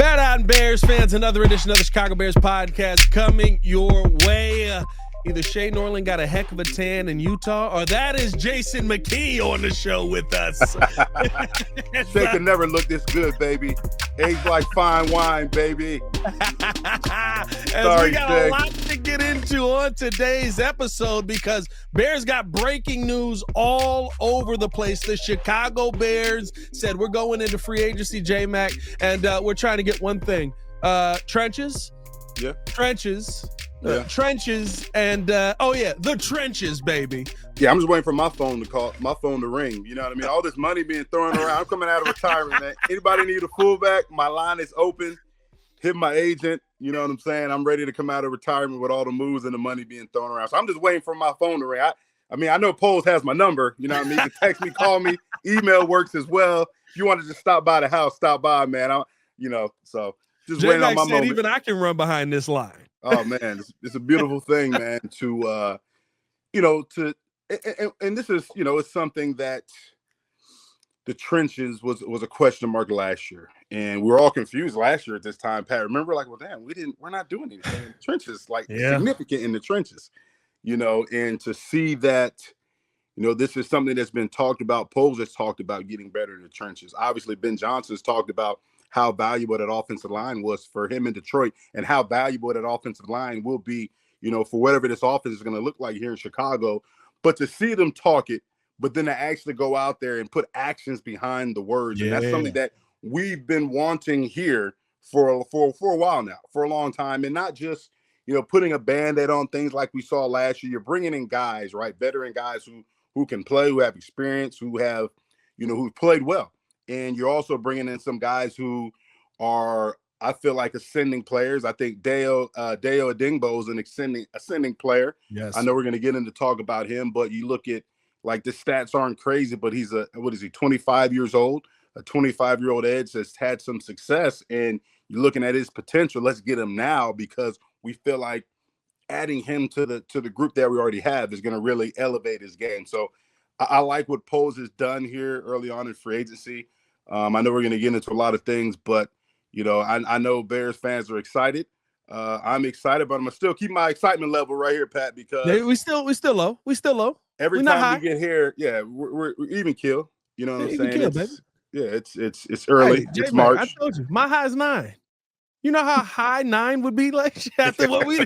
Shout out and Bears fans, another edition of the Chicago Bears podcast coming your way. Either Shay Norland got a heck of a tan in Utah, or that is Jason McKie on the show with us. Shay can never look this good, baby. Aged like fine wine, baby. As we got a lot to get into on today's episode because Bears got breaking news all over the place. The Chicago Bears said we're going into free agency, J Mack, and we're trying to get one thing. Trenches. Yeah. Trenches. Yeah. Trenches and the trenches, baby. Yeah, I'm just waiting for my phone to ring. You know what I mean? All this money being thrown around. I'm coming out of retirement, man. Anybody need a fullback? My line is open. Hit my agent. You know what I'm saying? I'm ready to come out of retirement with all the moves and the money being thrown around. So I'm just waiting for my phone to ring. I know Poles has my number. You know what I mean? You can text me, call me. Email works as well. If you want to just stop by the house, stop by, man. So just J waiting on Mack my said moment. even I can run behind this line. Oh man, it's a beautiful thing, man. And this is, it's something that the trenches was a question mark last year, and we were all confused last year at this time. Pat, remember, like, well, damn, we're not doing anything in the trenches, like significant in the trenches, and to see that, this is something that's been talked about. Poles has talked about getting better in the trenches. Obviously, Ben Johnson's talked about how valuable that offensive line was for him in Detroit and how valuable that offensive line will be, for whatever this offense is going to look like here in Chicago. But to see them talk it, but then to actually go out there and put actions behind the words. Yeah. And that's something that we've been wanting here for a while now, for a long time. And not just, putting a Band-Aid on things like we saw last year. You're bringing in guys, right? Veteran guys who can play, who have experience, who have, who've played well. And you're also bringing in some guys who are, I feel like, ascending players. I think Dayo Odeyingbo is an ascending player. Yes. I know we're going to get into talk about him, but you look at, like, the stats aren't crazy, but he's 25 years old, a 25-year-old edge that's had some success, and you're looking at his potential. Let's get him now because we feel like adding him to the group that we already have is going to really elevate his game. So I like what Poles has done here early on in free agency. I know we're going to get into a lot of things, but, I know Bears fans are excited. I'm excited, but I'm going to still keep my excitement level right here, Pat, because we still low. We still low. Every time we get here, we're even kill. You know what I'm saying? Kill, baby. Yeah, it's early. Hey, it's March. I told you, my high is 9. You know how high 9 would be like after what me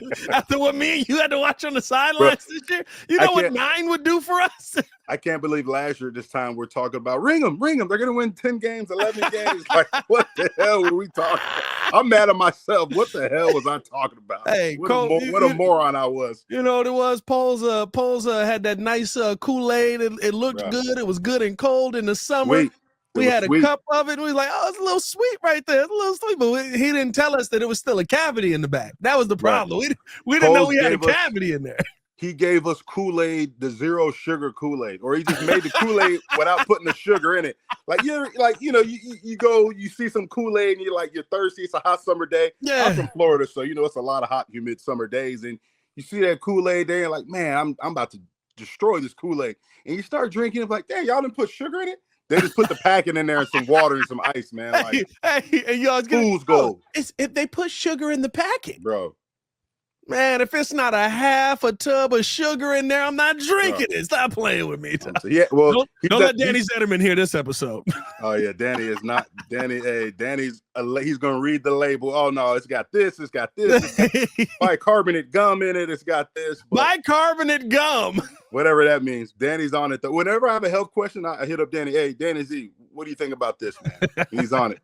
and you had to watch on the sidelines this year? You know what 9 would do for us? I can't believe last year this time we're talking about ring them. They're going to win 10 games, 11 games. Like, what the hell were we talking about? I'm mad at myself. What the hell was I talking about? Hey, what a moron I was. You know what it was? Poles had that nice Kool-Aid. It looked good. It was good and cold in the summer. We had a cup of it, and we was like, oh, it's a little sweet right there. It's a little sweet, but he didn't tell us that it was still a cavity in the back. That was the problem. Right. We didn't know we had a cavity in there. He gave us Kool-Aid, the zero sugar Kool-Aid, or he just made the Kool-Aid without putting the sugar in it. Like, you go, you see some Kool-Aid, and you're thirsty. It's a hot summer day. Yeah. I'm from Florida, so it's a lot of hot, humid summer days, and you see that Kool-Aid there, and like, man, I'm about to destroy this Kool-Aid, and you start drinking it, like, damn, y'all didn't put sugar in it. They just put the packet in there and some water and some ice, man. Like, and y'all fool's gold. If they put sugar in the packet, bro. Man, if it's not a half a tub of sugar in there, I'm not drinking it. Stop playing with me. Yeah, well, don't let Danny Zetterman hear this episode. Oh yeah, Danny is not Danny. Hey, Danny's he's gonna read the label. Oh no, it's got this. It's got this. It's got bicarbonate gum in it. It's got this. Bicarbonate gum. Whatever that means. Danny's on it. Whenever I have a health question, I hit up Danny. Hey, Danny Z, what do you think about this, man? He's on it.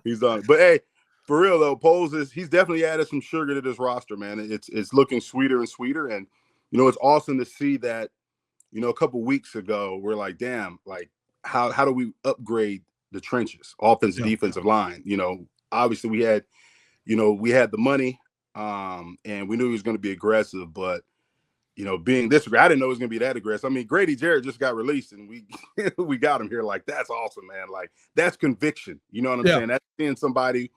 He's on it. But hey, for real though, Poles he's definitely added some sugar to this roster, man. It's looking sweeter and sweeter, and it's awesome to see that. A couple weeks ago, we're like, damn, like how do we upgrade the trenches, offensive, defensive line? Obviously we had the money, and we knew he was going to be aggressive, but being this, I didn't know it was going to be that aggressive. I mean, Grady Jarrett just got released, and we got him here. Like, that's awesome, man. Like, that's conviction. You know what I'm saying? That's seeing somebody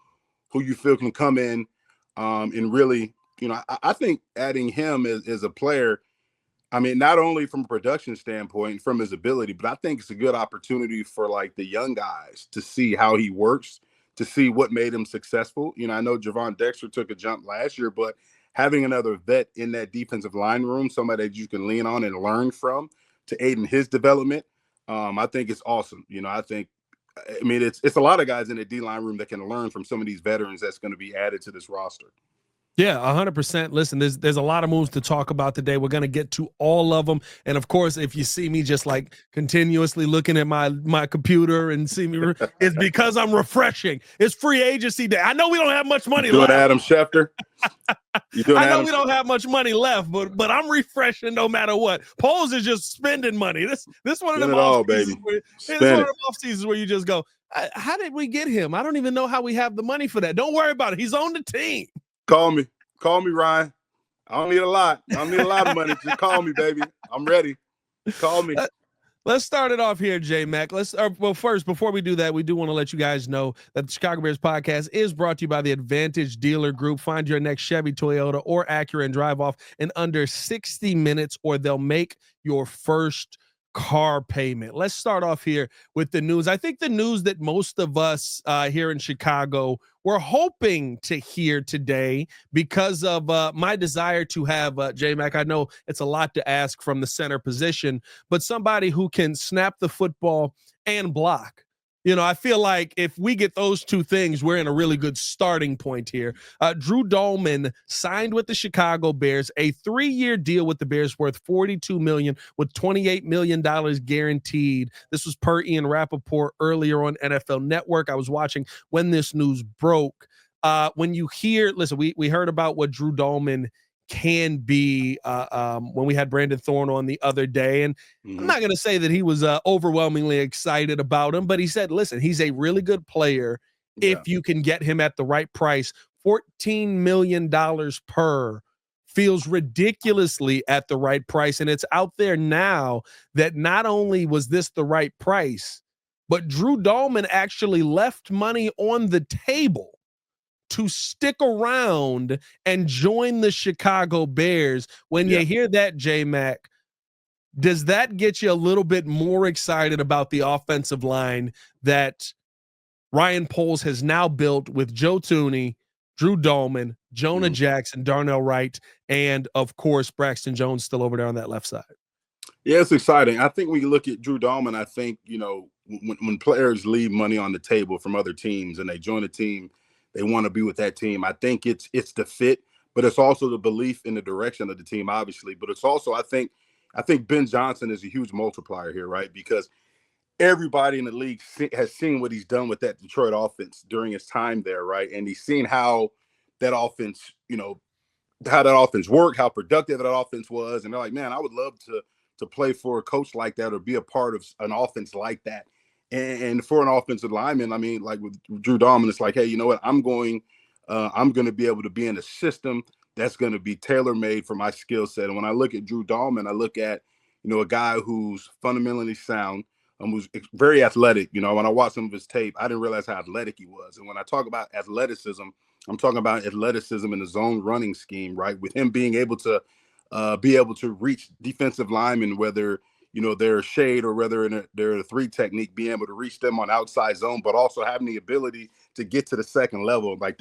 who you feel can come in and really, I think adding him as a player, I mean, not only from a production standpoint, from his ability, but I think it's a good opportunity for like the young guys to see how he works, to see what made him successful. You know, I know Javon Dexter took a jump last year, but having another vet in that defensive line room, somebody that you can lean on and learn from to aid in his development, I think it's awesome. You know, I mean, it's a lot of guys in the D-line room that can learn from some of these veterans that's going to be added to this roster. Yeah, 100%. Listen, there's a lot of moves to talk about today. We're going to get to all of them. And of course, if you see me just like continuously looking at my computer and see me, it's because I'm refreshing. It's free agency day. I know we don't have much money left. Adam Schefter? I know we don't have much money left, but I'm refreshing no matter what. Poles is just spending money. This one of them off seasons where you just go, how did we get him? I don't even know how we have the money for that. Don't worry about it. He's on the team. Call me, Ryan. I don't need a lot. I don't need a lot of money. Just call me, baby. I'm ready. Call me. Let's start it off here, J Mack. Well, first, before we do that, we do want to let you guys know that the Chicago Bears podcast is brought to you by the Advantage Dealer Group. Find your next Chevy, Toyota, or Acura and drive off in under 60 minutes, or they'll make your first car payment. Let's start off here with the news. I think the news that most of us here in Chicago were hoping to hear today because of my desire to have J Mack. I know it's a lot to ask from the center position, but somebody who can snap the football and block. You know, I feel like if we get those two things, we're in a really good starting point here. Drew Dalman signed with the Chicago Bears, a 3-year deal with the Bears worth $42 million with $28 million guaranteed. This was per Ian Rappaport earlier on NFL Network. I was watching when this news broke. When you hear, listen, we heard about what Drew Dalman can be when we had Brandon Thorne on the other day. And I'm not going to say that he was overwhelmingly excited about him, but he said, listen, he's a really good player if you can get him at the right price. $14 million per feels ridiculously at the right price. And it's out there now that not only was this the right price, but Drew Dalman actually left money on the table to stick around and join the Chicago Bears. When you hear that, J Mack, does that get you a little bit more excited about the offensive line that Ryan Poles has now built with Joe Thuney, Drew Dalman, Jonah Jackson, Darnell Wright, and of course, Braxton Jones still over there on that left side? Yeah, it's exciting. I think when you look at Drew Dalman, I think, you know, when players leave money on the table from other teams and they join a team, they want to be with that team. I think it's the fit, but it's also the belief in the direction of the team, obviously. But it's also, I think Ben Johnson is a huge multiplier here, right? Because everybody in the league has seen what he's done with that Detroit offense during his time there, right? And he's seen how that offense, you know, how that offense worked, how productive that offense was. And they're like, man, I would love to play for a coach like that or be a part of an offense like that. And for an offensive lineman, I mean, like with Drew Dalman, it's like, hey, you know what? I'm going to be able to be in a system that's going to be tailor-made for my skill set. And when I look at Drew Dalman, I look at, you know, a guy who's fundamentally sound, who's very athletic. You know, when I watched some of his tape, I didn't realize how athletic he was. And when I talk about athleticism, I'm talking about athleticism in the zone running scheme, right? With him being able to reach defensive linemen, whether, you know, they're a shade or whether they're a 3 technique, being able to reach them on outside zone, but also having the ability to get to the second level. Like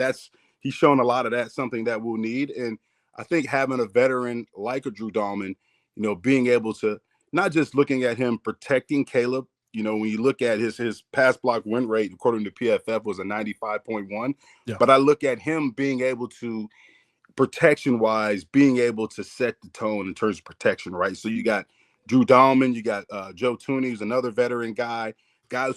he's shown a lot of that, something that we'll need. And I think having a veteran like a Drew Dalman, you know, being able to not just looking at him protecting Caleb, you know, when you look at his pass block win rate, according to PFF, was a 95.1. Yeah. But I look at him being able to, protection-wise, being able to set the tone in terms of protection, right? So you got Drew Dalman, you got Joe Thuney, who's another veteran guys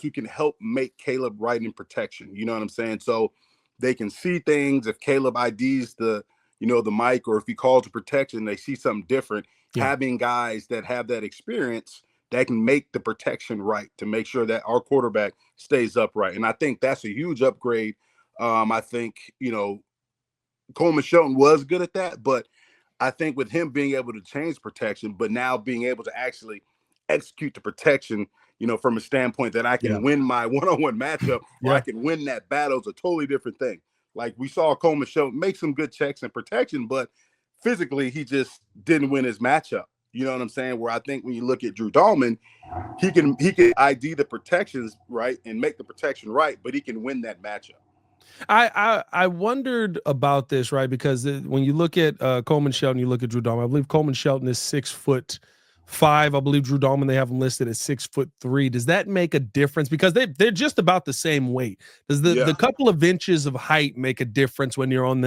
who can help make Caleb right in protection. You know what I'm saying? So they can see things. If Caleb IDs the mic, or if he calls to protection, they see something different. Yeah. Having guys that have that experience that can make the protection right to make sure that our quarterback stays upright. And I think that's a huge upgrade. I think, you know, Coleman Shelton was good at that, but I think with him being able to change protection, but now being able to actually execute the protection, you know, from a standpoint that I can win my one-on-one matchup or I can win that battle is a totally different thing. Like we saw Coleman Shelton make some good checks and protection, but physically he just didn't win his matchup. You know what I'm saying? Where I think when you look at Drew Dalman, he can ID the protections right and make the protection right, but he can win that matchup. I wondered about this, right? Because when you look at Coleman Shelton, you look at Drew Dalman. I believe Coleman Shelton is 6'5". I believe Drew Dalman, they have him listed at 6'3". Does that make a difference? Because they're just about the same weight. Does the couple of inches of height make a difference when you're in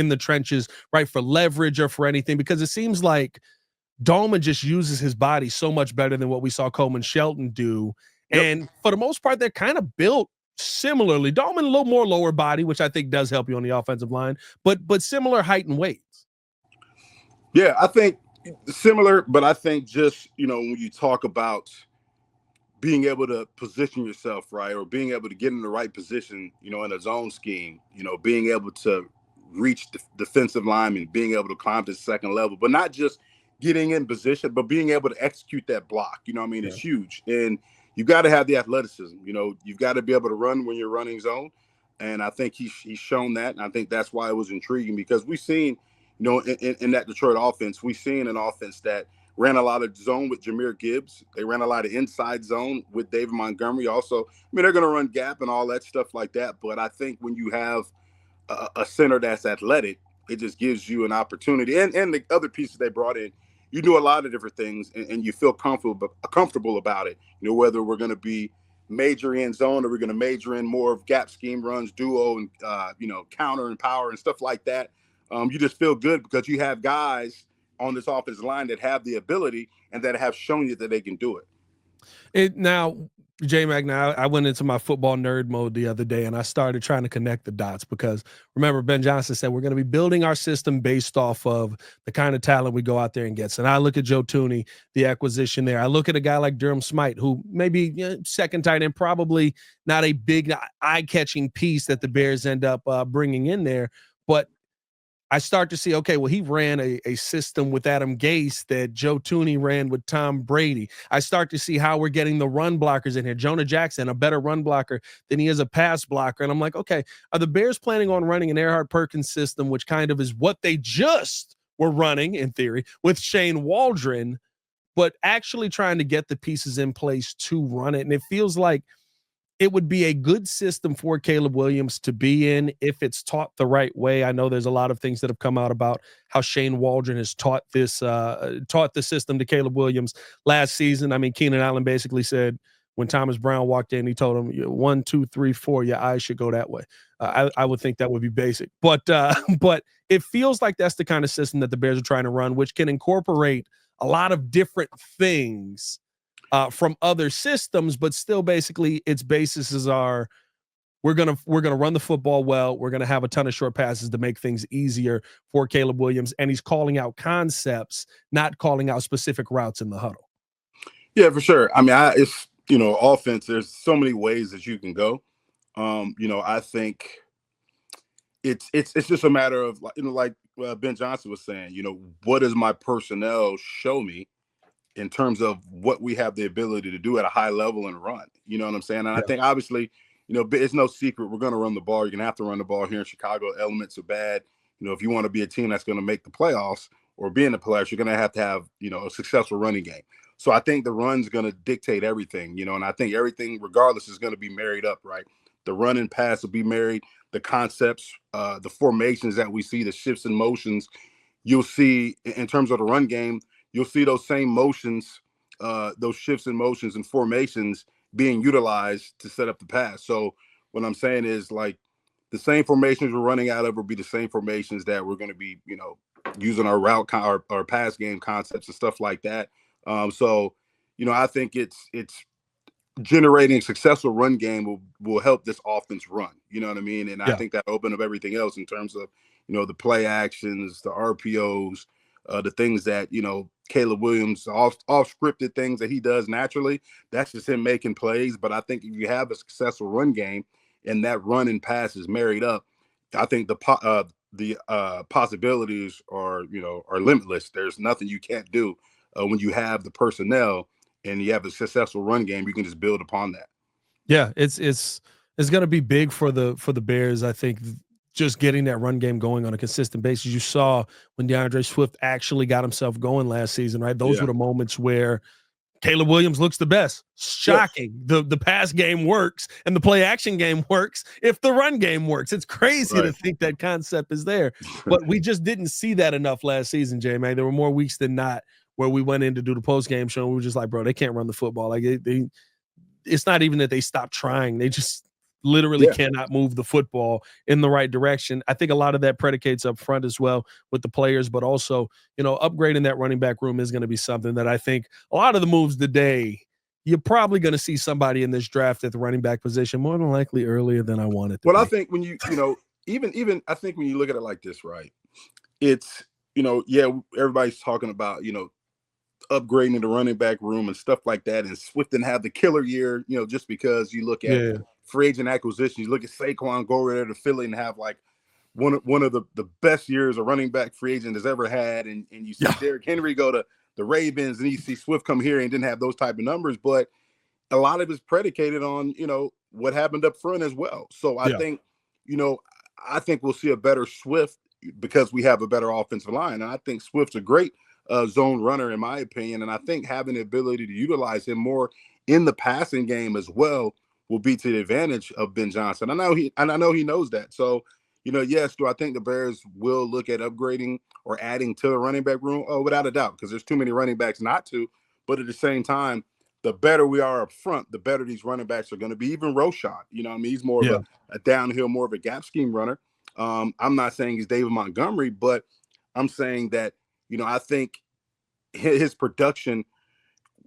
the trenches, right? For leverage or for anything? Because it seems like Dalman just uses his body so much better than what we saw Coleman Shelton do. Yep. And for the most part, they're kind of built similarly. Dalman a little more lower body, which I think does help you on the offensive line, but similar height and weights. Yeah, I think similar, but I think just, when you talk about being able to position yourself right, or being able to get in the right position, in a zone scheme, being able to reach the defensive lineman, being able to climb to the second level, but not just getting in position, but being able to execute that block. It's huge. And you got to have the athleticism. You've got to be able to run when you're running zone. And I think he's shown that. And I think that's why it was intriguing, because we've seen, in that Detroit offense, we've seen an offense that ran a lot of zone with Jahmyr Gibbs. They ran a lot of inside zone with David Montgomery. Also, they're going to run gap and all that stuff like that. But I think when you have a center that's athletic, it just gives you an opportunity. And the other pieces they brought in, you do a lot of different things, and you feel comfortable about it. Whether we're going to be major in zone, or we're going to major in more of gap scheme runs, duo, and counter and power and stuff like that. You just feel good because you have guys on this offensive line that have the ability and that have shown you that they can do it. Now, J Mack, now I went into my football nerd mode the other day, and I started trying to connect the dots, because remember, Ben Johnson said we're going to be building our system based off of the kind of talent we go out there and get. And I look at Joe Thuney, the acquisition there. I look at a guy like Durham Smythe, who maybe second tight end, probably not a big eye-catching piece that the Bears end up bringing in there, but I start to see, okay, well, he ran a system with Adam Gase that Joe Thuney ran with Tom Brady. I start to see how we're getting the run blockers in here. Jonah Jackson, a better run blocker than he is a pass blocker. And I'm like, okay, are the Bears planning on running an Erhard Perkins system, which kind of is what they just were running, in theory, with Shane Waldron, but actually trying to get the pieces in place to run it? And it feels like it would be a good system for Caleb Williams to be in if it's taught the right way. I know there's a lot of things that have come out about how Shane Waldron has taught the system to Caleb Williams last season. I mean, Keenan Allen basically said when Thomas Brown walked in, he told him 1, 2, 3, 4, your eyes should go that way. I would think that would be basic, but it feels like that's the kind of system that the Bears are trying to run, which can incorporate a lot of different things from other systems, but still basically its bases are we're gonna run the football well. We're gonna have a ton of short passes to make things easier for Caleb Williams, and he's calling out concepts, not calling out specific routes in the huddle. Yeah, for sure. I mean, it's offense. There's so many ways that you can go. I think it's just a matter of like Ben Johnson was saying. What does my personnel show me in terms of what we have the ability to do at a high level and run? You know what I'm saying? And I think obviously, it's no secret we're going to run the ball. You're going to have to run the ball here in Chicago. Elements are bad. If you want to be a team that's going to make the playoffs or be in the playoffs, you're going to have a successful running game. So I think the run's going to dictate everything, and I think everything regardless is going to be married up, right? The run and pass will be married. The concepts, the formations that we see, the shifts and motions, you'll see in terms of the run game, you'll see those same motions, those shifts and motions and formations being utilized to set up the pass. So what I'm saying is, like, the same formations we're running out of will be the same formations that we're going to be, using our route our pass game concepts and stuff like that. So I think it's generating a successful run game will help this offense run. You know what I mean? And I think that open up everything else in terms of, the play actions, the RPOs, the things that, Caleb Williams, off scripted things that he does naturally. That's just him making plays. But I think if you have a successful run game and that run and pass is married up, I think the possibilities are limitless. There's nothing you can't do when you have the personnel and you have a successful run game. You can just build upon that. Yeah, it's going to be big for the Bears. I think just getting that run game going on a consistent basis. You saw when DeAndre Swift actually got himself going last season, right? Those were the moments where Caleb Williams looks the best. Shocking. Yeah. The pass game works and the play action game works if the run game works. It's crazy to think that concept is there. But we just didn't see that enough last season, J Mack. There were more weeks than not where we went in to do the post game show and we were just like, bro, they can't run the football. Like it's not even that they stopped trying. They just literally cannot move the football in the right direction. I think a lot of that predicates up front as well with the players, but also, upgrading that running back room is going to be something that I think a lot of the moves today, you're probably going to see somebody in this draft at the running back position more than likely earlier than I wanted to. Well, I think when even I think when you look at it like this, right, it's, everybody's talking about, upgrading the running back room and stuff like that. And Swift didn't have the killer year, just because you look at free agent acquisition, you look at Saquon go over there to Philly and have like one of the best years a running back free agent has ever had. And you see Derrick Henry go to the Ravens and you see Swift come here and didn't have those type of numbers. But a lot of it's predicated on, what happened up front as well. So I think, I think we'll see a better Swift because we have a better offensive line. And I think Swift's a great zone runner, in my opinion. And I think having the ability to utilize him more in the passing game as well will be to the advantage of Ben Johnson. I know he knows that. So, yes, do I think the Bears will look at upgrading or adding to the running back room? Oh, without a doubt, because there's too many running backs not to. But at the same time, the better we are up front, the better these running backs are going to be. Even Roschon, he's more of a downhill, more of a gap scheme runner. I'm not saying he's David Montgomery, but I'm saying that, I think his production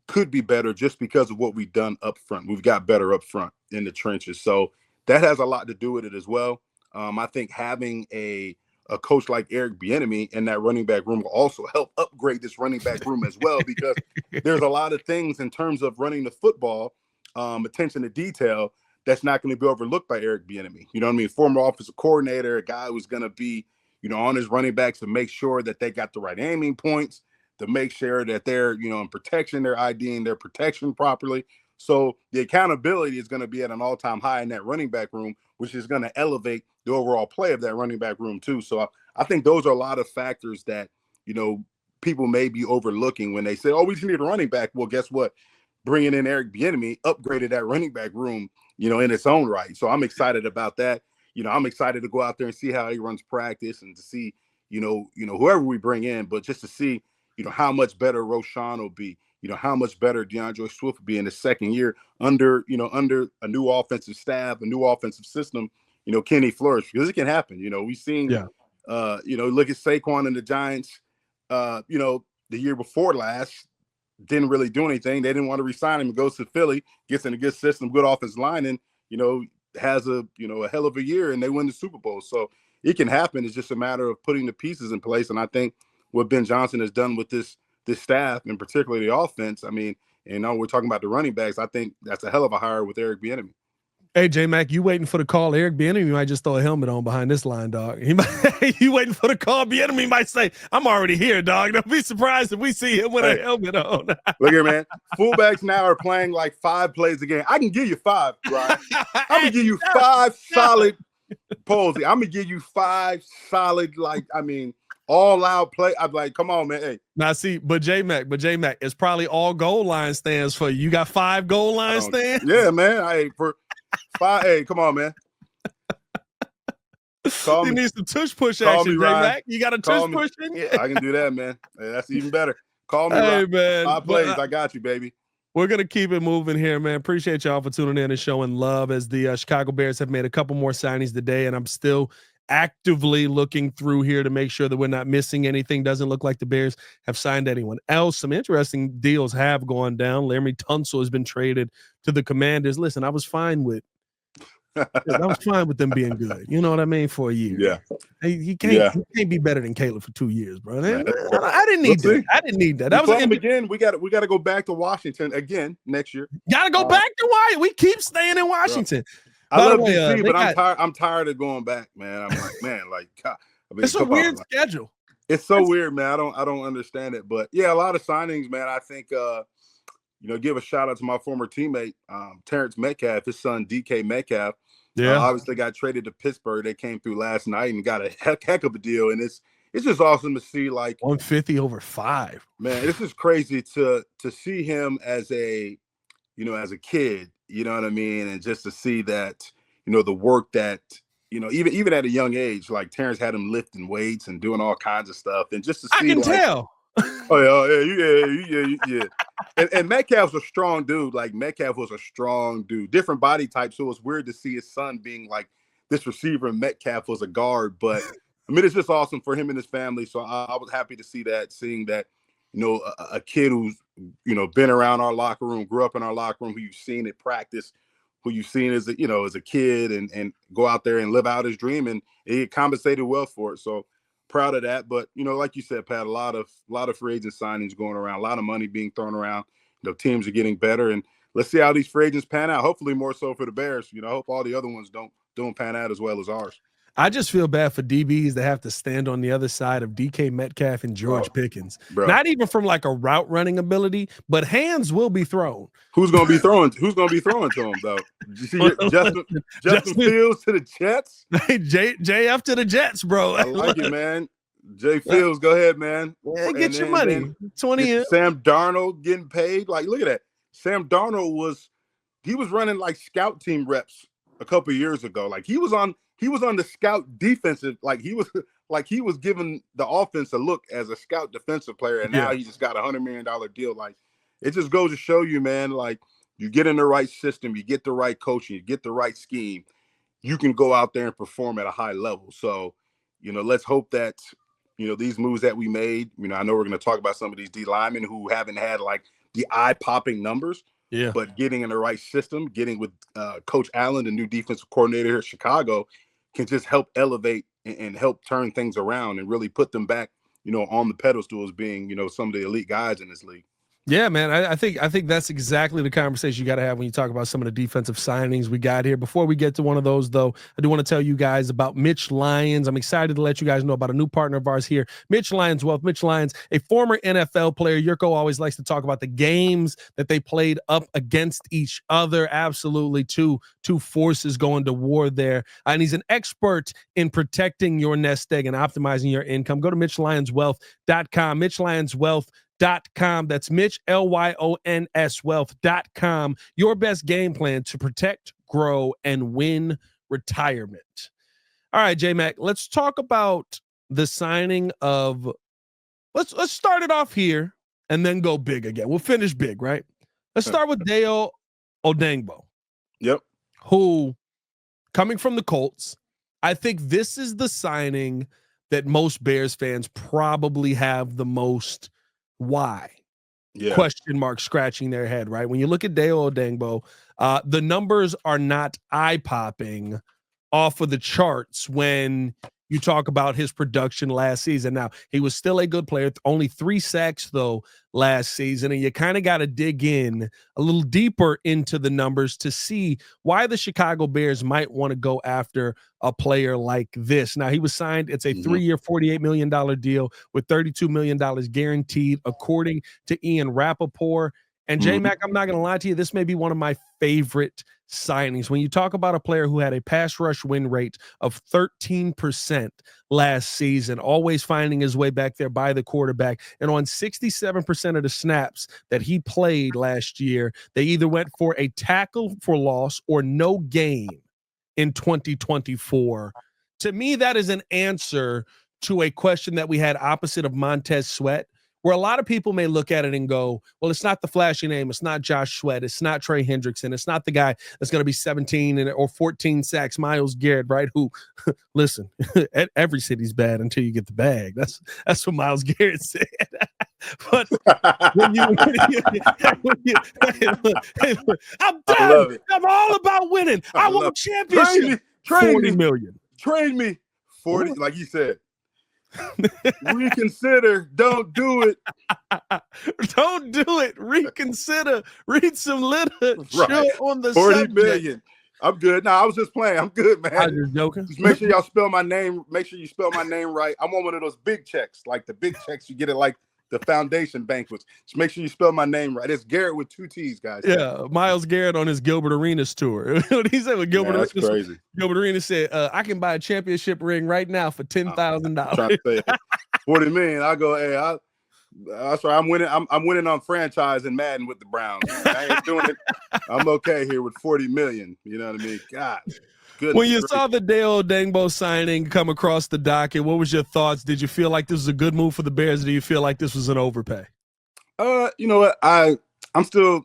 could be better just because of what we've done up front. We've got better up front in the trenches. So that has a lot to do with it as well. I think having a coach like Eric Bieniemy in that running back room will also help upgrade this running back room as well, because there's a lot of things in terms of running the football, attention to detail, that's not going to be overlooked by Eric Bieniemy. You know what I mean? Former offensive coordinator, a guy who's going to be, on his running backs to make sure that they got the right aiming points, to make sure that they're, in protection, they're IDing their protection properly. So the accountability is going to be at an all-time high in that running back room, which is going to elevate the overall play of that running back room too. So I think those are a lot of factors that, people may be overlooking when they say, oh, we just need a running back. Well, guess what? Bringing in Eric Bieniemy upgraded that running back room, in its own right. So I'm excited about that. I'm excited to go out there and see how he runs practice and to see, whoever we bring in, but just to see, how much better Roschon will be, how much better DeAndre Swift will be in his second year under a new offensive staff, a new offensive system, can he flourish? Because it can happen. We've seen, look at Saquon and the Giants, the year before last, didn't really do anything. They didn't want to resign him. He goes to Philly, gets in a good system, good offensive line, and, has a hell of a year, and they win the Super Bowl. So it can happen. It's just a matter of putting the pieces in place. And I think what Ben Johnson has done with this staff, and particularly the offense, I mean, we're talking about the running backs, I think that's a hell of a hire with Eric Bieniemy. Hey, J Mack, you waiting for the call? Eric Bieniemy might just throw a helmet on behind this line, dog. You waiting for the call? Bieniemy might say, I'm already here, dog. Don't be surprised if we see him with a helmet on. Look here, man. Fullbacks now are playing like 5 plays a game. I can give you 5, Brian. I'm going to give you 5 solid polls. I'm going to give you 5 solid, all out play. I'm like, come on, man. Hey. Now, see, but J Mack, it's probably all goal line stands for you. You got 5 goal line stands? Yeah, man. For 5, hey, come on, man. You need some tush push action, J Mack. You got a tush push in? Yeah. I can do that, man. Hey, that's even better. Call me. Hey, man. 5 plays. I got you, baby. We're going to keep it moving here, man. Appreciate y'all for tuning in and showing love as the Chicago Bears have made a couple more signings today, and I'm still actively looking through here to make sure that we're not missing anything. Doesn't look like the Bears have signed anyone else. Some interesting deals have gone down. Laremy Tunsil has been traded to the Commanders. Listen, I was fine with them being good. You know what I mean? For a year. Yeah. Hey, you can't be better than Caleb for 2 years, bro. I didn't need that. I didn't need that. That was again. We got to go back to Washington again next year. Got to go back to Washington. We keep staying in Washington. I love DC, but I'm tired of going back, man. I'm like, man, God. It's a weird schedule. It's so weird, man. I don't understand it, but yeah, a lot of signings, man. I think give a shout out to my former teammate, Terrence Metcalf, his son DK Metcalf. Yeah, obviously got traded to Pittsburgh. They came through last night and got a heck of a deal, and it's just awesome to see, like, 150 over 5. Man, this is crazy to see him as a, as a kid, you know what I mean? And just to see that, the work that, even at a young age, like Terrence had him lifting weights and doing all kinds of stuff. And just to I see, can like, tell. yeah. And Metcalf's a strong dude. Like, Metcalf was a strong dude, different body type. So it's weird to see his son being like this receiver, and Metcalf was a guard. But I mean, it's just awesome for him and his family. So I was happy to see that, seeing that, a kid who's, been around our locker room, grew up in our locker room, who you've seen at practice, who you've seen as a kid, and go out there and live out his dream, and he compensated well for it. So proud of that. But, like you said, Pat, a lot of free agent signings going around, a lot of money being thrown around. Teams are getting better, and let's see how these free agents pan out. Hopefully more so for the Bears. I hope all the other ones don't pan out as well as ours. I just feel bad for DBs that have to stand on the other side of DK Metcalf and George Pickens. Bro. Not even from like a route running ability, but hands will be thrown. Who's going to be throwing to him, though? Did you see Justin Fields to the Jets? JF to the Jets, bro. I like it, man. Jay Fields, go ahead, man. Yeah, get your money. 20 years. Sam Darnold getting paid. Like, look at that. Sam Darnold was running like scout team reps a couple of years ago. Like, he was on the scout defensive. Like, he was giving the offense a look as a scout defensive player, and now he just got $100 million deal. Like, it just goes to show you, man, like, you get in the right system, you get the right coaching, you get the right scheme, you can go out there and perform at a high level. So, let's hope that, these moves that we made, I know we're going to talk about some of these D linemen who haven't had like the eye-popping numbers, but getting in the right system, getting with Coach Allen, the new defensive coordinator here at Chicago, can just help elevate and help turn things around and really put them back, on the pedestal as being, some of the elite guys in this league. Yeah, man, I think that's exactly the conversation you got to have when you talk about some of the defensive signings we got here. Before we get to one of those, though, I do want to tell you guys about Mitch Lyons. I'm excited to let you guys know about a new partner of ours here, Mitch Lyons Wealth. Mitch Lyons, a former NFL player. Yurko always likes to talk about the games that they played up against each other. Absolutely, two forces going to war there. And he's an expert in protecting your nest egg and optimizing your income. Go to MitchLyonsWealth.com. MitchLyonsWealth.com. That's Mitch, LYONS Wealth.com. Your best game plan to protect, grow, and win retirement. All right, J Mack, let's talk about the signing of. Let's start it off here and then go big again. We'll finish big, right? Let's start with Dayo Odeyingbo. Yep. Who, coming from the Colts, I think this is the signing that most Bears fans probably have the most question mark scratching their head, right? When you look at Dayo Odeyingbo, the numbers are not eye-popping off of the charts when you talk about his production last season. Now, he was still a good player, only 3 sacks, though, last season, and you kind of got to dig in a little deeper into the numbers to see why the Chicago Bears might want to go after a player like this. Now, he was signed. It's a 3-year, $48 million deal with $32 million guaranteed, according to Ian Rappaport. And J Mack, I'm not going to lie to you, this may be one of my favorite signings. When you talk about a player who had a pass rush win rate of 13% last season, always finding his way back there by the quarterback, and on 67% of the snaps that he played last year, they either went for a tackle for loss or no gain in 2024. To me, that is an answer to a question that we had opposite of Montez Sweat, where a lot of people may look at it and go, well, it's not the flashy name. It's not Josh Sweat. It's not Trey Hendrickson. It's not the guy that's going to be 17 or 14 sacks, Myles Garrett, right? Who, listen, every city's bad until you get the bag. That's what Myles Garrett said. But when you I'm done. I'm all about winning. I want a championship. $40 million. Trade me. 40, like you said. Reconsider. Don't do it. Don't do it. Reconsider. Read some literature on the 40 subject. million. I'm good. No, I was just playing. I'm good, man. I was just joking. Just make sure y'all spell my name. Make sure you spell my name right. I want one of those big checks, like the big checks you get at like the foundation banquets. Just make sure you spell my name right. It's Garrett with 2 T's, guys. Yeah, Myles Garrett on his Gilbert Arenas tour. What he said with Gilbert That's Arenas, crazy. Gilbert Arenas said, I can buy a championship ring right now for $10,000. Trying to say $40 million. I go, hey, that's right. I'm winning on franchise in Madden with the Browns. I ain't doing it. I'm okay here with $40 million. You know what I mean? God. When you saw the Dayo Odeyingbo signing come across the docket, what was your thoughts? Did you feel like this was a good move for the Bears? Or do you feel like this was an overpay? You know what? I'm still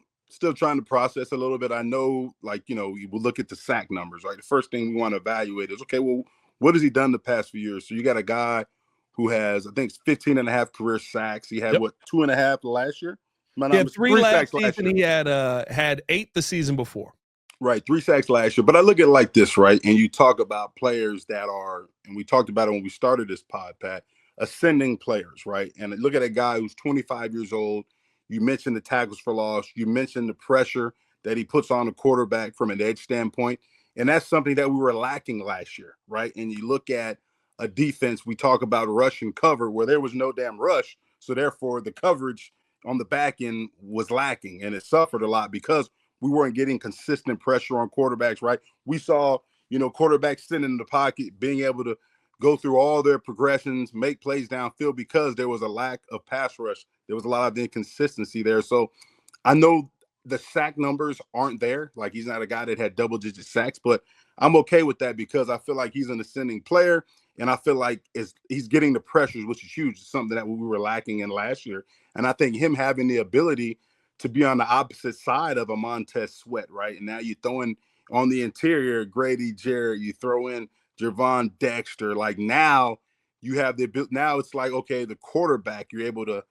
trying to process a little bit. I know, like, you know, we will look at the sack numbers, right? The first thing we want to evaluate is, okay, well, what has he done the past few years? So you got a guy who has, I think, 15 and a half career sacks. He had, 2.5 last year? He had 3 last season. He had 8 the season before. Right, 3 sacks last year. But I look at it like this, right? And you talk about players that are, and we talked about it when we started this pod, Pat, ascending players, right? And look at a guy who's 25 years old. You mentioned the tackles for loss. You mentioned the pressure that he puts on the quarterback from an edge standpoint. And that's something that we were lacking last year, right? And you look at a defense, we talk about rush and cover where there was no damn rush. So therefore, the coverage on the back end was lacking, and it suffered a lot because we weren't getting consistent pressure on quarterbacks, right? We saw, you know, quarterbacks sitting in the pocket, being able to go through all their progressions, make plays downfield because there was a lack of pass rush. There was a lot of inconsistency there. So I know the sack numbers aren't there. Like, he's not a guy that had double-digit sacks, but I'm okay with that because I feel like he's an ascending player, and I feel like he's getting the pressures, which is huge. It's something that we were lacking in last year. And I think him having the ability to be on the opposite side of a Montez Sweat, right? And now you're throwing on the interior, Grady, Jarrett, you throw in Javon Dexter. Like, now you have the ability. Now it's like, okay, the quarterback, you're able to,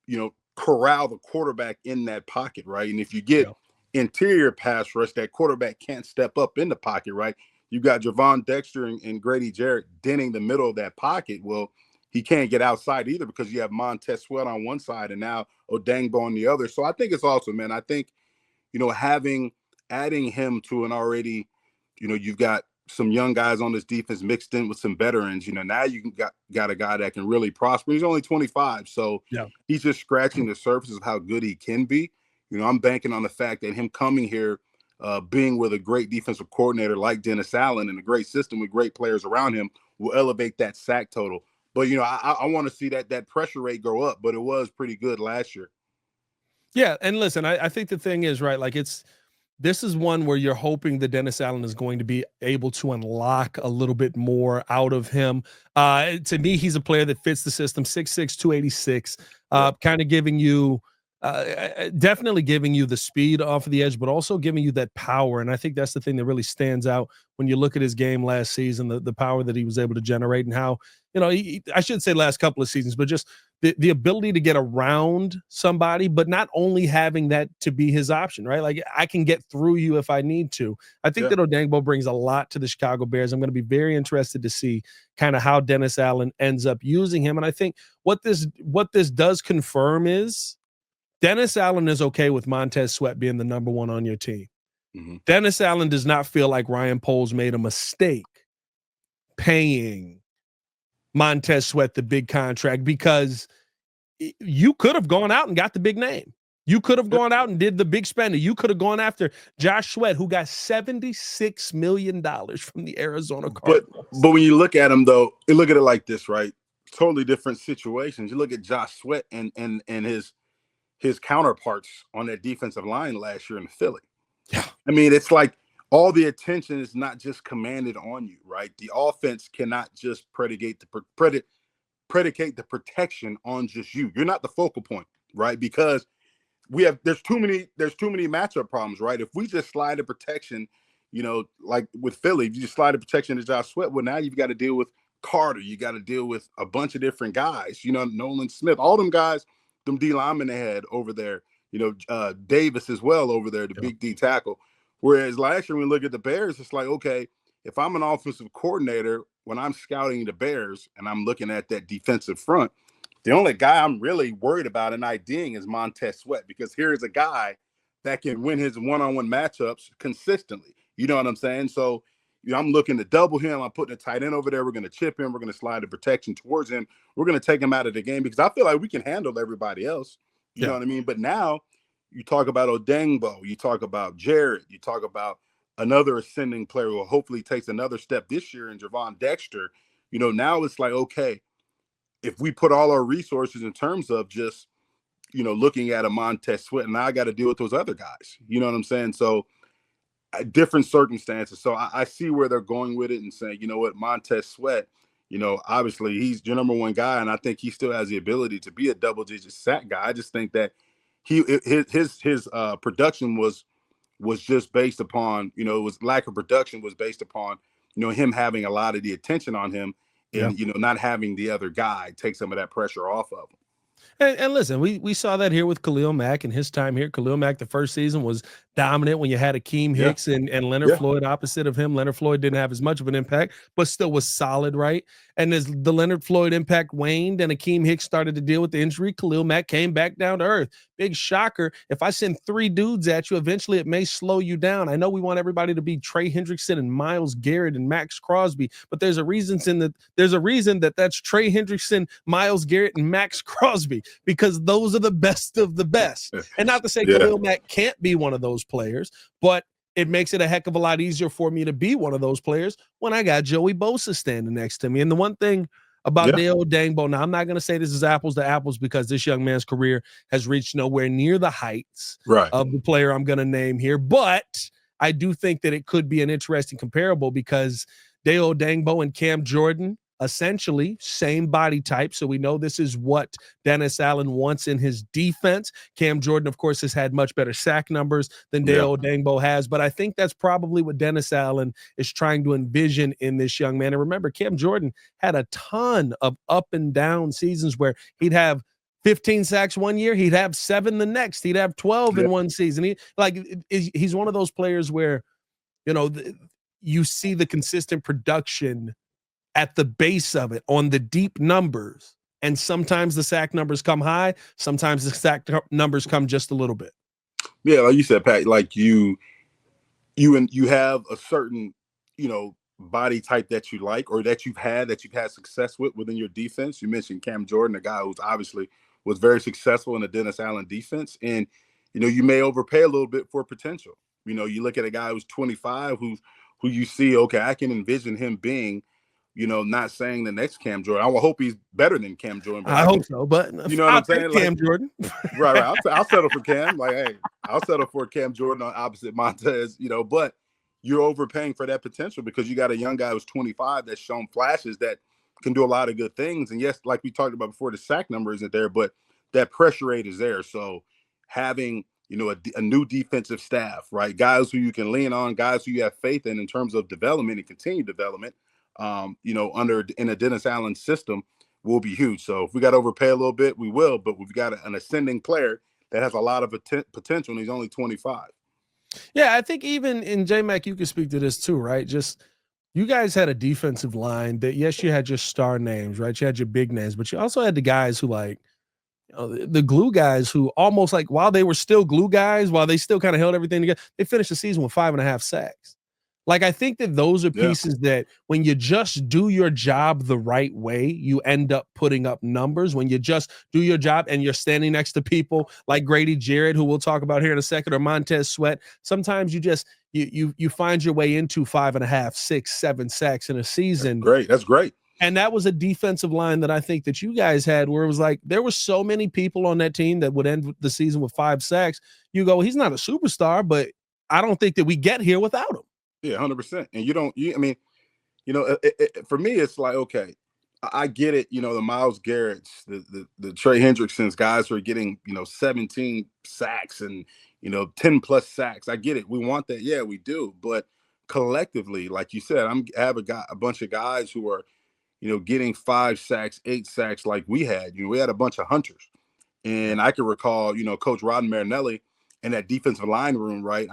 you know, corral the quarterback in that pocket, right? And if you get interior pass rush, that quarterback can't step up in the pocket, right? You got Javon Dexter and Grady Jarrett denting the middle of that pocket. Well, he can't get outside either because you have Montez Sweat on one side and now Odeyingbo on the other. So I think it's awesome, man. I think, you know, adding him to an already, you know, you've got some young guys on this defense mixed in with some veterans. You know, now you got a guy that can really prosper. He's only 25, so he's just scratching the surface of how good he can be. You know, I'm banking on the fact that him coming here, being with a great defensive coordinator like Dennis Allen and a great system with great players around him will elevate that sack total. But, you know, I want to see that pressure rate go up, but it was pretty good last year. Yeah, and listen, I think the thing is, right, like this is one where you're hoping that Dennis Allen is going to be able to unlock a little bit more out of him. To me, he's a player that fits the system, 6'6", 286, kind of giving you definitely giving you the speed off of the edge, but also giving you that power. And I think that's the thing that really stands out when you look at his game last season, the power that he was able to generate and how, you know, I should say last couple of seasons, but just the ability to get around somebody, but not only having that to be his option, right? Like, I can get through you if I need to. I think that Odeyingbo brings a lot to the Chicago Bears. I'm going to be very interested to see kind of how Dennis Allen ends up using him. And I think what this does confirm is Dennis Allen is okay with Montez Sweat being the number 1 on your team. Mm-hmm. Dennis Allen does not feel like Ryan Poles made a mistake paying Montez Sweat the big contract, because you could have gone out and got the big name. You could have gone out and did the big spender. You could have gone after Josh Sweat, who got $76 million from the Arizona Cardinals. But when you look at him, though, you look at it like this, right? Totally different situations. You look at Josh Sweat and his counterparts on that defensive line last year in Philly. Yeah. I mean, it's like all the attention is not just commanded on you, right? The offense cannot just predicate the protection on just you. You're not the focal point, right? Because there's too many matchup problems, right? If we just slide the protection, you know, like with Philly, if you just slide the protection to Josh Sweat, well, now you've got to deal with Carter. You got to deal with a bunch of different guys, you know, Nolan Smith, all them guys, them D linemen they had over there, you know, Davis as well over there, the big D tackle. Whereas last year, when we look at the Bears, it's like, okay, if I'm an offensive coordinator, when I'm scouting the Bears and I'm looking at that defensive front, the only guy I'm really worried about and IDing is Montez Sweat, because here's a guy that can win his one-on-one matchups consistently. You know what I'm saying? So I'm looking to double him. I'm putting a tight end over there. We're going to chip him. We're going to slide the protection towards him. We're going to take him out of the game because I feel like we can handle everybody else. You know what I mean? But now you talk about Odeyingbo. You talk about Jarrett. You talk about another ascending player who hopefully takes another step this year in Javon Dexter. Now it's like, okay, if we put all our resources in terms of just, looking at a Montez Sweat, and now I got to deal with those other guys. You know what I'm saying? So different circumstances. So I see where they're going with it and saying, you know what, Montez Sweat, obviously he's your number one guy, and I think he still has the ability to be a double-digit sack guy. I just think that his production was just based upon, lack of production was based upon, him having a lot of the attention on him and, not having the other guy take some of that pressure off of him. And listen, we saw that here with Khalil Mack and his time here. Khalil Mack, the first season, was dominant when you had Akeem Hicks and Leonard Floyd opposite of him. Leonard Floyd didn't have as much of an impact, but still was solid, right? And as the Leonard Floyd impact waned and Akeem Hicks started to deal with the injury, Khalil Mack came back down to earth. Big shocker. If I send 3 dudes at you, eventually it may slow you down. I know we want everybody to be Trey Hendrickson and Myles Garrett and Max Crosby, but there's a reason that that's Trey Hendrickson, Myles Garrett, and Max Crosby, because those are the best of the best. And not to say Khalil Mack can't be one of those players, but it makes it a heck of a lot easier for me to be one of those players when I got Joey Bosa standing next to me. And the one thing about Dayo Odeyingbo, now I'm not going to say this is apples to apples because this young man's career has reached nowhere near the heights of the player I'm going to name here, but I do think that it could be an interesting comparable because Dayo Odeyingbo and Cam Jordan, essentially same body type. So we know this is what Dennis Allen wants in his defense. Cam Jordan, of course, has had much better sack numbers than Dayo Odeyingbo has, but I think that's probably what Dennis Allen is trying to envision in this young man. And remember, Cam Jordan had a ton of up and down seasons where he'd have 15 sacks one year, he'd have 7 the next, he'd have 12 in one season. He's one of those players where, you see the consistent production at the base of it on the deep numbers. And sometimes the sack numbers come high. Sometimes the sack numbers come just a little bit. Yeah. Like you said, Pat, like you have a certain, body type that you like, or that you've had success with within your defense. You mentioned Cam Jordan, a guy who's obviously was very successful in the Dennis Allen defense. And, you may overpay a little bit for potential. You look at a guy who's 25, who you see, okay, I can envision him being, not saying the next Cam Jordan. I will hope he's better than Cam Jordan. I hope so, but you know what I'm saying? Cam Jordan. Right. I'll settle for Cam. Like, hey, I'll settle for Cam Jordan on opposite Montez, but you're overpaying for that potential because you got a young guy who's 25 that's shown flashes that can do a lot of good things. And yes, like we talked about before, the sack number isn't there, but that pressure rate is there. So having, a new defensive staff, right? Guys who you can lean on, guys who you have faith in terms of development and continued development, in a Dennis Allen system will be huge. So if we got to overpay a little bit, we will, but we've got an ascending player that has a lot of potential, and he's only 25. Yeah, I think even in J Mack, you can speak to this too, right? Just you guys had a defensive line that, yes, you had your star names, right? You had your big names, but you also had the guys who the glue guys who almost while they were still glue guys, while they still kind of held everything together, they finished the season with 5.5 sacks. I think that those are pieces that when you just do your job the right way, you end up putting up numbers. When you just do your job and you're standing next to people like Grady, Jarrett, who we'll talk about here in a second, or Montez Sweat, sometimes you just you find your way into 5.5, 6, 7 sacks in a season. That's great. And that was a defensive line that I think that you guys had, where it was there were so many people on that team that would end the season with 5 sacks. You go, he's not a superstar, but I don't think that we get here without him. Yeah, 100%. And for me, it's like, okay, I get it. The Myles Garretts, the Trey Hendricksons, guys who are getting, 17 sacks and, 10 plus sacks. I get it. We want that. Yeah, we do. But collectively, like you said, I have a bunch of guys who are, getting 5 sacks, 8 sacks like we had. We had a bunch of hunters. And I can recall, Coach Rod Marinelli in that defensive line room, right?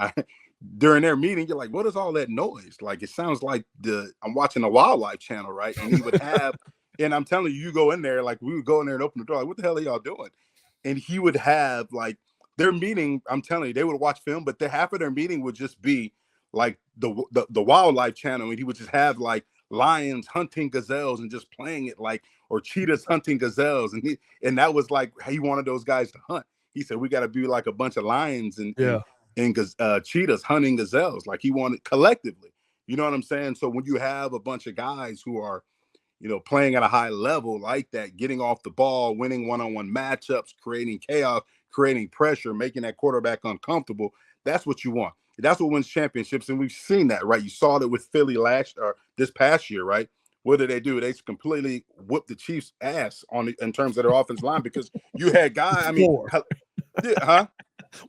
During their meeting, you're like, what is all that noise? Like, it sounds like I'm watching the Wildlife Channel, right? And he would have, and I'm telling you, you go in there, we would go in there and open the door, like, what the hell are y'all doing? And he would have, their meeting, I'm telling you, they would watch film, but half of their meeting would just be, like the wildlife channel, and he would just have like lions hunting gazelles and just playing it like, or cheetahs hunting gazelles, and that was like he wanted those guys to hunt. He said we got to be like a bunch of lions and cheetahs hunting gazelles. Like he wanted collectively. You know what I'm saying? So when you have a bunch of guys who are, playing at a high level like that, getting off the ball, winning one-on-one matchups, creating chaos, creating pressure, making that quarterback uncomfortable, that's what you want. That's what wins championships, and we've seen that, right? You saw it with Philly this past year, right? What did they do? They completely whooped the Chiefs' ass in terms of their offensive line because you had guys. I mean,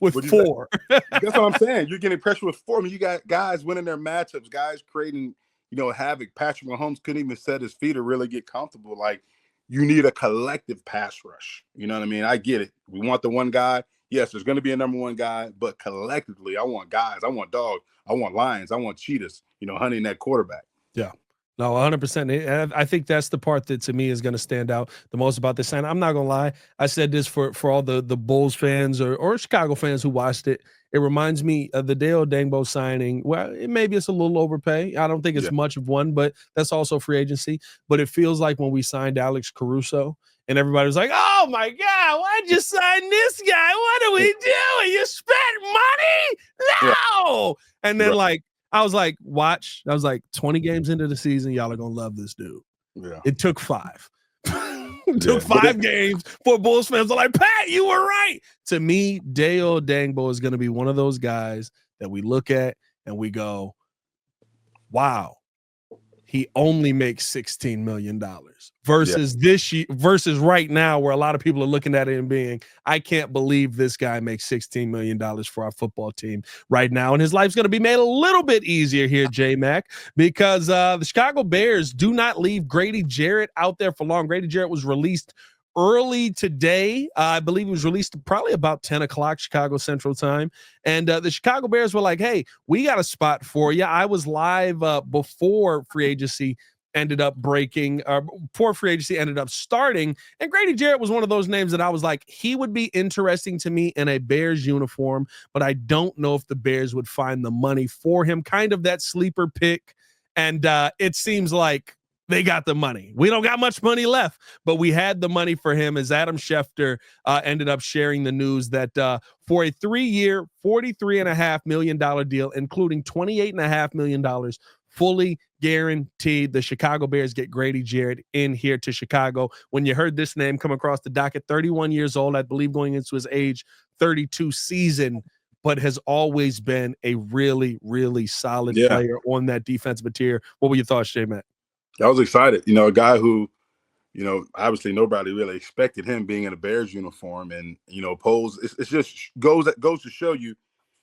with four. That's what I'm saying. You're getting pressure with four. I mean, you got guys winning their matchups, guys creating, havoc. Patrick Mahomes couldn't even set his feet or really get comfortable. Like, you need a collective pass rush. You know what I mean? I get it. We want the one guy. Yes, there's going to be a number one guy, but collectively, I want guys. I want dogs. I want lions. I want cheetahs, hunting that quarterback. Yeah. No, 100%. I think that's the part that to me is going to stand out the most about this sign. I'm not going to lie. I said this for all the Bulls fans or Chicago fans who watched it. It reminds me of the Dayo Odeyingbo signing. Well, maybe it's a little overpay. I don't think it's much of one, but that's also free agency. But it feels like when we signed Alex Caruso and everybody was like, oh, my God, why'd you sign this guy? What are we doing? You spent money? No. And then, I was like, watch. I was like, 20 games into the season, y'all are going to love this dude. Yeah. It took 5. It took 5 games for Bulls fans to like, Pat, you were right. To me, Dayo Odeyingbo is going to be one of those guys that we look at and we go, wow, he only makes $16 million versus this year, versus right now where a lot of people are looking at it and being, I can't believe this guy makes $16 million for our football team right now. And his life's going to be made a little bit easier here, J Mack, because the Chicago Bears do not leave Grady Jarrett out there for long. Grady Jarrett was released early today. I believe it was released probably about 10 o'clock Chicago Central Time. And the Chicago Bears were like, hey, we got a spot for you. I was live before free agency ended up breaking, before free agency ended up starting. And Grady Jarrett was one of those names that I was like, he would be interesting to me in a Bears uniform, but I don't know if the Bears would find the money for him. Kind of that sleeper pick. And it seems like they got the money. We don't got much money left, but we had the money for him as Adam Schefter ended up sharing the news that for a 3-year, $43.5 million deal, including $28.5 million fully guaranteed, the Chicago Bears get Grady Jarrett in here to Chicago. When you heard this name come across the docket, 31 years old, I believe going into his age 32 season, but has always been a really, really solid player on that defensive interior. What were your thoughts, J Mack? I was excited. A guy who, obviously nobody really expected him being in a Bears uniform, and Poles. It's just goes to show you,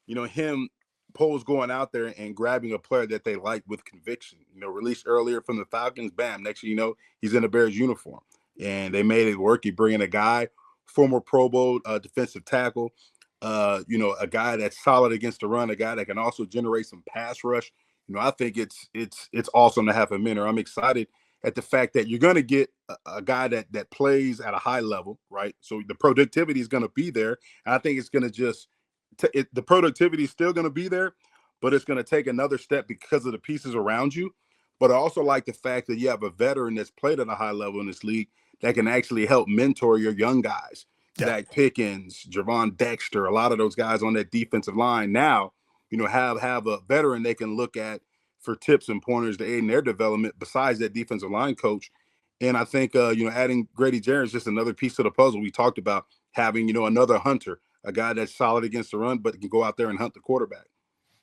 him Poles going out there and grabbing a player that they like with conviction. Released earlier from the Falcons, bam. Next thing you know, he's in a Bears uniform, and they made it work. You bring in a guy, former Pro Bowl defensive tackle, a guy that's solid against the run, a guy that can also generate some pass rush. I think it's awesome to have him in there. I'm excited at the fact that you're going to get a guy that plays at a high level, right? So the productivity is going to be there. And I think it's going to just the productivity is still going to be there, but it's going to take another step because of the pieces around you. But I also like the fact that you have a veteran that's played at a high level in this league that can actually help mentor your young guys. Zach Pickens, Javon Dexter, a lot of those guys on that defensive line now, have a veteran they can look at for tips and pointers to aid in their development besides that defensive line coach. And I think, adding Grady Jarrett is just another piece of the puzzle. We talked about having, another hunter, a guy that's solid against the run, but can go out there and hunt the quarterback.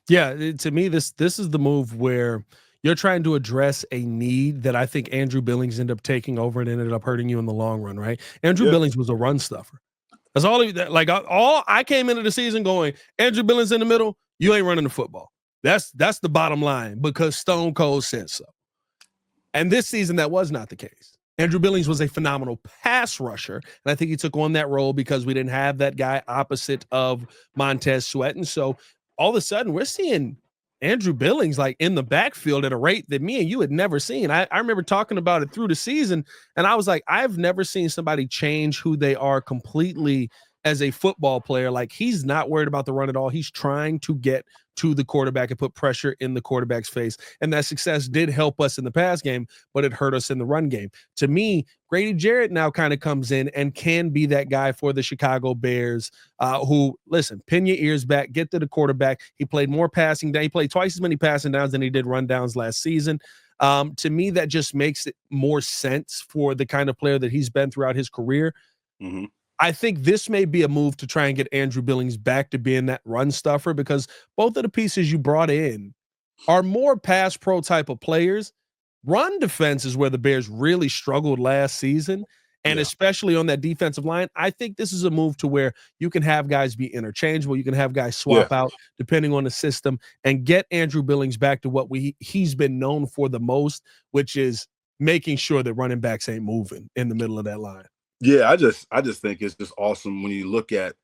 Yeah, to me, this is the move where you're trying to address a need that I think Andrew Billings ended up taking over and ended up hurting you in the long run, right? Andrew Billings was a run stuffer. That's all. All I came into the season going, Andrew Billings in the middle, you ain't running the football. That's the bottom line because Stone Cold said so. And this season, that was not the case. Andrew Billings was a phenomenal pass rusher, and I think he took on that role because we didn't have that guy opposite of Montez Sweat. And so all of a sudden, we're seeing Andrew Billings like in the backfield at a rate that me and you had never seen. I remember talking about it through the season, and I was like, I've never seen somebody change who they are completely as a football player, like he's not worried about the run at all. He's trying to get to the quarterback and put pressure in the quarterback's face. And that success did help us in the pass game, but it hurt us in the run game. To me, Grady Jarrett now kind of comes in and can be that guy for the Chicago Bears who, listen, pin your ears back, get to the quarterback. He played more passing down. He played twice as many passing downs than he did run downs last season. To me, that just makes it more sense for the kind of player that he's been throughout his career. Mm-hmm. I think this may be a move to try and get Andrew Billings back to being that run stuffer, because both of the pieces you brought in are more pass pro type of players. Run defense is where the Bears really struggled last season, and especially on that defensive line. I think this is a move to where you can have guys be interchangeable. You can have guys swap out depending on the system and get Andrew Billings back to what he's been known for the most, which is making sure that running backs ain't moving in the middle of that line. Yeah, I just think it's just awesome when you look at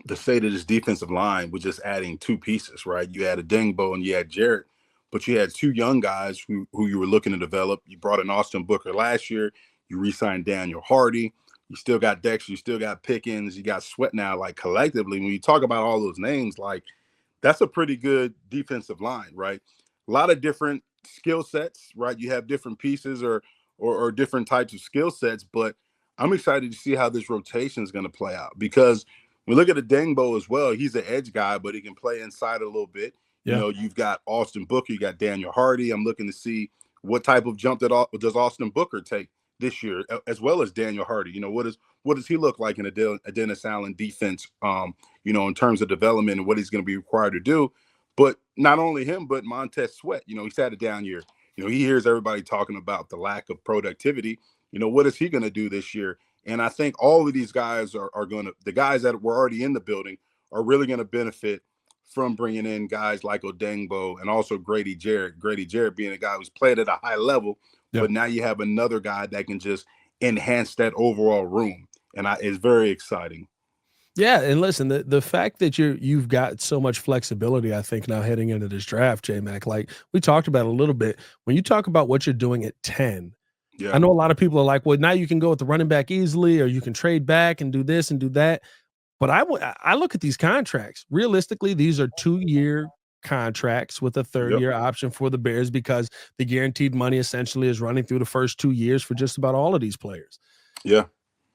the state of this defensive line with just adding two pieces, right? You had Odeyingbo and you had Jarrett, but you had two young guys who you were looking to develop. You brought in Austin Booker last year. You re-signed Daniel Hardy. You still got Dexter. You still got Pickens. You got Sweat now. Like, collectively, when you talk about all those names, like, that's a pretty good defensive line, right? A lot of different skill sets, right? You have different pieces or different types of skill sets, but I'm excited to see how this rotation is going to play out, because we look at Odeyingbo as well. He's an edge guy, but he can play inside a little bit. You know, you've got Austin Booker, you got Daniel Hardy. I'm looking to see what type of jump does Austin Booker take this year, as well as Daniel Hardy. You know, what does he look like in a Dennis Allen defense, you know, in terms of development and what he's going to be required to do. But not only him, but Montez Sweat. You know, he's had a down year. You know, he hears everybody talking about the lack of productivity. You know, what is he going to do this year? And I think all of these guys are going to – the guys that were already in the building are really going to benefit from bringing in guys like Odeyingbo and also Grady Jarrett. Grady Jarrett being a guy who's played at a high level, but now you have another guy that can just enhance that overall room. And it's very exciting. Yeah, and listen, the fact that you've got so much flexibility, I think, now heading into this draft, J Mack, like we talked about a little bit, when you talk about what you're doing at 10, I know a lot of people are like, well, now you can go with the running back easily, or you can trade back and do this and do that. But I look at these contracts. Realistically, these are 2-year contracts with a third-year option for the Bears, because the guaranteed money essentially is running through the first 2 years for just about all of these players. Yeah.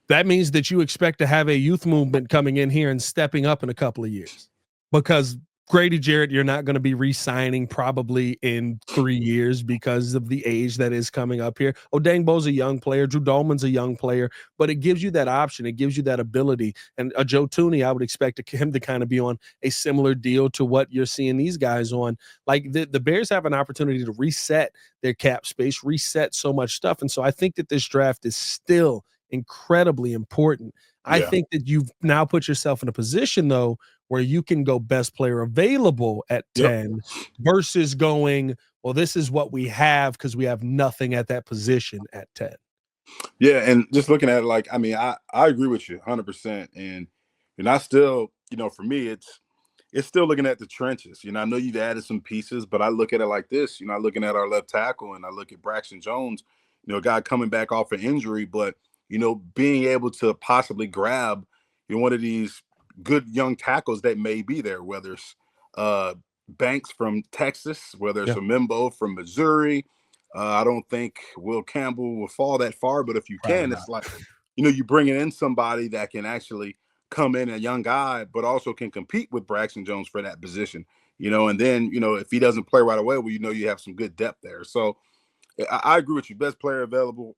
That means that you expect to have a youth movement coming in here and stepping up in a couple of years, because Grady Jarrett, you're not going to be re-signing probably in 3 years because of the age that is coming up here. Odeyingbo's a young player. Drew Dalman's a young player, but it gives you that option. It gives you that ability. And Joe Thuney, I would expect him to kind of be on a similar deal to what you're seeing these guys on. Like the Bears have an opportunity to reset their cap space, reset so much stuff. And so I think that this draft is still incredibly important. I think that you've now put yourself in a position, though, where you can go best player available at 10 versus going, well, this is what we have because we have nothing at that position at 10. Yeah, and just looking at it, like, I mean, I agree with you 100%. And I still, you know, for me, it's still looking at the trenches. You know, I know you've added some pieces, but I look at it like this. You know, I'm looking at our left tackle, and I look at Braxton Jones, you know, a guy coming back off an injury, but, you know, being able to possibly grab, you know, one of these good young tackles that may be there, whether it's Banks from Texas, whether it's a Mimbo from Missouri. I don't think Will Campbell will fall that far, but if you can, it's like, you know, you bringing in somebody that can actually come in, a young guy, but also can compete with Braxton Jones for that position, you know, and then, you know, if he doesn't play right away, well, you know, you have some good depth there. So I agree with you. Best player available.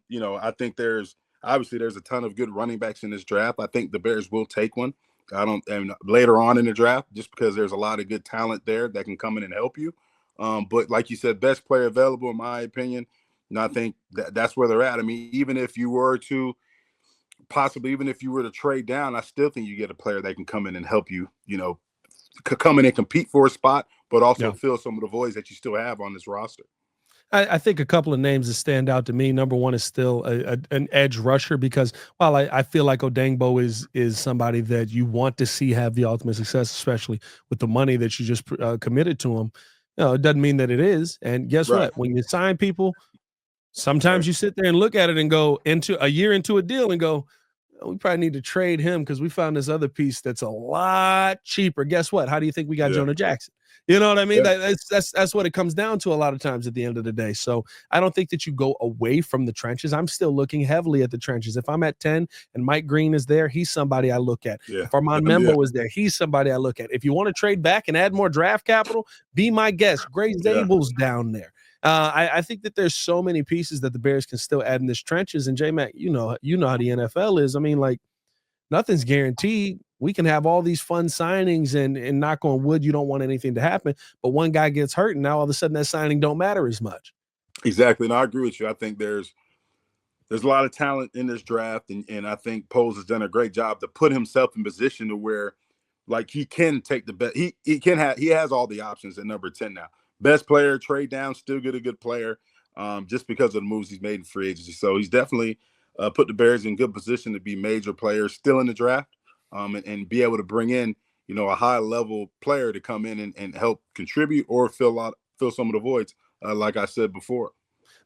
You know, I think there's a ton of good running backs in this draft. I think the Bears will take one. And later on in the draft, just because there's a lot of good talent there that can come in and help you. But like you said, best player available, in my opinion. And I think that's where they're at. I mean, even if you were to trade down, I still think you get a player that can come in and help you, you know, come in and compete for a spot, but also fill some of the voids that you still have on this roster. I think a couple of names that stand out to me. Number one is still an edge rusher, because while I feel like Odeyingbo is somebody that you want to see have the ultimate success, especially with the money that you just committed to him. You know, it doesn't mean that it is. And guess what? When you sign people, sometimes you sit there and look at it and go into a year into a deal and go, we probably need to trade him because we found this other piece that's a lot cheaper. Guess what? How do you think we got Jonah Jackson? You know what I mean? Yeah. That's what it comes down to a lot of times at the end of the day. So I don't think that you go away from the trenches. I'm still looking heavily at the trenches. If I'm at 10 and Mike Green is there, he's somebody I look at. Yeah. If Armand Membo is there, he's somebody I look at. If you want to trade back and add more draft capital, be my guest. Grady Zabel's down there. I think that there's so many pieces that the Bears can still add in this trenches. And J Mack, you know how the NFL is. I mean, like, nothing's guaranteed. We can have all these fun signings and knock on wood, you don't want anything to happen, but one guy gets hurt and now all of a sudden that signing don't matter as much. Exactly. And I agree with you. I think there's a lot of talent in this draft, and I think Poles has done a great job to put himself in position to where, like, he can take the best. He has all the options at number 10 now. Best player, trade down, still get a good player, just because of the moves he's made in free agency. So he's definitely put the Bears in good position to be major players still in the draft, and be able to bring in, a high level player to come in and help contribute or fill some of the voids, like I said before.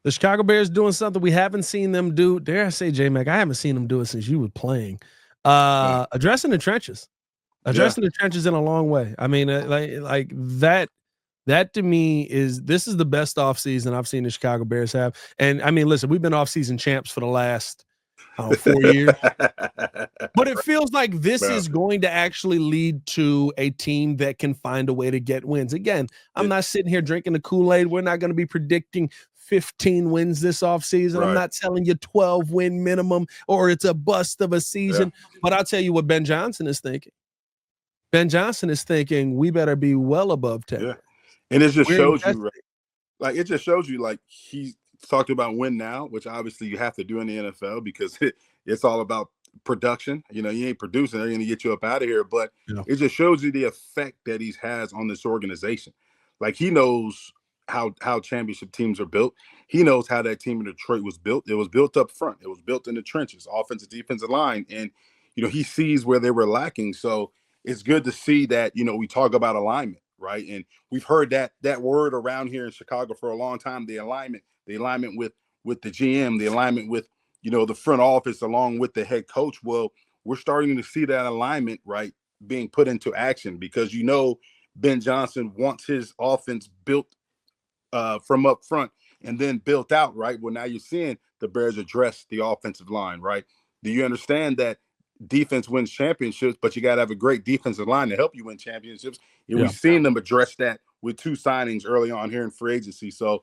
The Chicago Bears doing something we haven't seen them do. Dare I say, J Mac, I haven't seen them do it since you were playing. Addressing the trenches. Addressing the trenches in a long way. I mean, like that. That to me this is the best offseason I've seen the Chicago Bears have. And I mean, listen, we've been offseason champs for the last 4 years. But it feels like this is going to actually lead to a team that can find a way to get wins. Again, I'm not sitting here drinking the Kool-Aid. We're not going to be predicting 15 wins this offseason. Right. I'm not telling you 12 win minimum or it's a bust of a season. Yeah. But I'll tell you what Ben Johnson is thinking. Ben Johnson is thinking we better be well above 10. Yeah. And it just shows you, right? Like, it just shows you, like, he talked about win now, which obviously you have to do in the NFL because it's all about production. You ain't producing, they're going to get you up out of here. But it just shows you the effect that he has on this organization. Like, he knows how championship teams are built. He knows how that team in Detroit was built. It was built up front. It was built in the trenches, offensive, defensive line. And, he sees where they were lacking. So it's good to see that, we talk about alignment. Right. And we've heard that word around here in Chicago for a long time, the alignment with the GM, the alignment with, the front office along with the head coach. Well, we're starting to see that alignment, right, being put into action because, Ben Johnson wants his offense built from up front and then built out. Right. Well, now you're seeing the Bears address the offensive line. Right. Do you understand that defense wins championships, but you got to have a great defensive line to help you win championships? And we've seen them address that with 2 signings early on here in free agency. So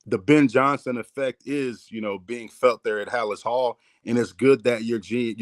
the Ben Johnson effect is, being felt there at Hallis Hall. And it's good that you're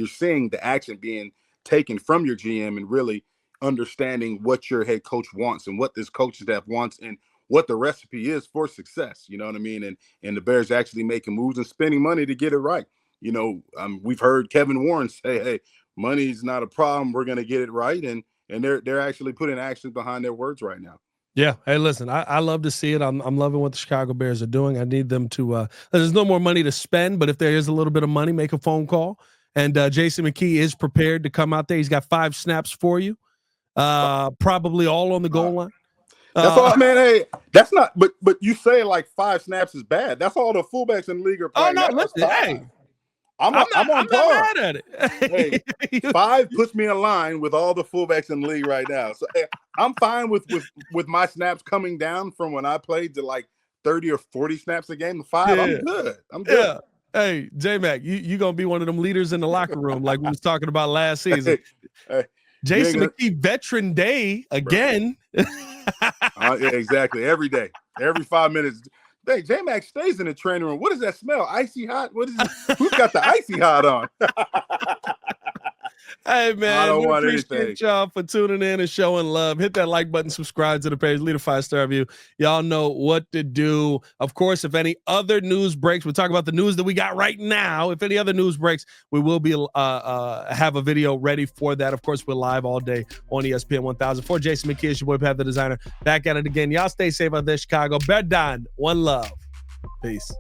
seeing the action being taken from your GM and really understanding what your head coach wants and what this coaching staff wants and what the recipe is for success. You know what I mean? And the Bears actually making moves and spending money to get it right. We've heard Kevin Warren say, hey, money's not a problem. We're going to get it right. And they're actually putting actions behind their words right now. Yeah. Hey, listen, I love to see it. I'm loving what the Chicago Bears are doing. I need them to there's no more money to spend, but if there is a little bit of money, make a phone call. And Jason McKie is prepared to come out there. He's got 5 snaps for you. Probably all on the goal line. That's all, man. Hey, that's not, but you say like 5 snaps is bad. That's all the fullbacks in the league are playing. Oh, no, listen, hey. I'm on par. I'm not mad at it. Hey, 5 puts me in line with all the fullbacks in the league right now. So hey, I'm fine with my snaps coming down from when I played to like 30 or 40 snaps a game. 5, yeah. I'm good. Yeah. Hey, J Mack, you gonna be one of them leaders in the locker room like we was talking about last season. Hey, Jason McKie, Veteran Day again. Yeah, exactly. Every day, every 5 minutes. Hey, J Mack stays in the training room. What does that smell? Icy hot? What is it? Who's got the icy hot on? Hey, man, we appreciate y'all for tuning in and showing love. Hit that like button, subscribe to the page, leave a 5-star review. Y'all know what to do. Of course, if any other news breaks, we'll talk about the news that we got right now. If any other news breaks, we will be have a video ready for that. Of course, we're live all day on ESPN 1000. For Jason McKie, it's your boy Pat the Designer. Back at it again. Y'all stay safe out there, Chicago. Bear down. One love. Peace.